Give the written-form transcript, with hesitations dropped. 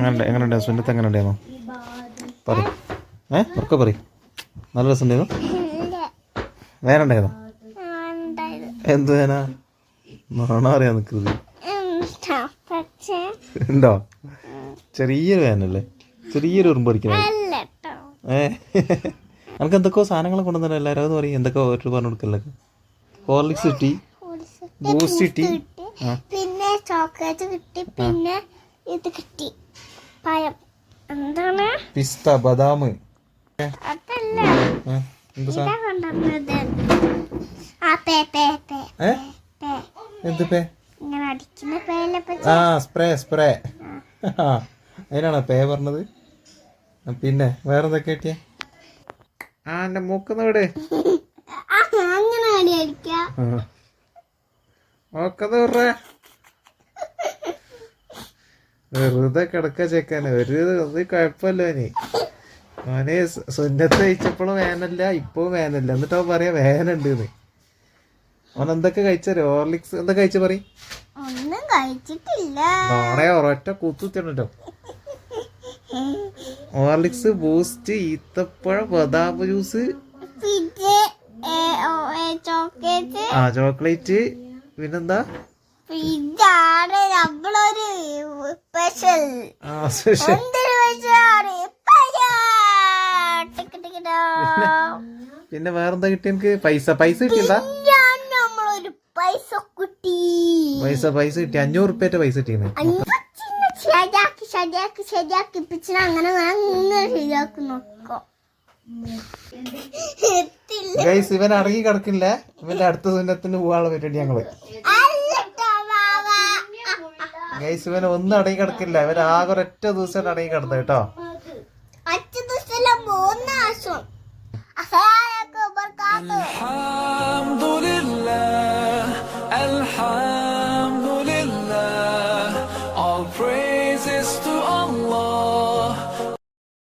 എങ്ങനെ സുന്നത്ത് എങ്ങനെ ഉണ്ടായിരുന്നു പറ ഒക്കെ പറ നല്ല രസം ഉണ്ടായിരുന്നു വേറെ ഉണ്ടായിരുന്നു എന്ത് വേനാ നോണ അറിയാൻ നിൽക്കുന്നത് ഉണ്ടോ ചെറിയൊരു വേനല്ലേ ചെറിയൊരു ഉറുമ്പ് അടിക്കുന്നത് നമുക്ക് എന്തൊക്കെയോ സാധനങ്ങൾ കൊണ്ടുവന്നല്ലോ എല്ലാവരും അത് പറയും എന്തൊക്കെ ഓരോരുത്തർ പറഞ്ഞു കൊടുക്കല്ലേ ഹോർലിക്സ് കിട്ടി ബൂസ്റ്റ് കിട്ടി പിന്നെ ചോക്ലേറ്റ് കിട്ടി പിന്നെ ഇത് കിട്ടി പഴം എന്താണ് പിസ്ത ബദാം അതല്ല സ്പ്രേ അതിനാണോ പേ പറഞ്ഞത് പിന്നെ വേറെന്തൊക്കെ കിട്ടിയ എന്റെ മൂക്കുന്ന വീട് വെറുതെ കിടക്ക ചെക്കാന് ഒരു കുഴപ്പമല്ലോ ഇനി അവന് സുന്നത്ത് കഴിച്ചപ്പോഴും വേനല്ല ഇപ്പവും വേനല്ല എന്നിട്ട് അവൻ പറയാ വേനുണ്ട് അവൻ എന്തൊക്കെ കഴിച്ചോ ഹോർലിക്സ് എന്തൊക്കെ കഴിച്ച പറ നാളെ ഒരൊറ്റ കുത്തിട്ടോ ഹോർലിക്സ് ബൂസ്റ്റ് ഈത്തപ്പഴം ബദാം ജ്യൂസ് ചോക്ലേറ്റ് പിന്നെന്താ പിന്നെ വേറെന്താ കിട്ടി എനിക്ക് പൈസ കിട്ടിയതാ പൈസ കിട്ടി 500 റുപ്യന്റെ പൈസ കിട്ടിയെന്ന് ഗൈസ് ഇവൻ അടങ്ങി കിടക്കില്ല ഇവന്റെ അടുത്ത സുന്നത്തിന് പോകാനുള്ള പരിപാടി ഞങ്ങള് ഗൈസ് ഇവൻ ഒന്നും അടങ്ങി കിടക്കില്ല ഇവൻ ആകെ ഒരൊറ്റ ദിവസം അടങ്ങി കിടന്നത് കേട്ടോ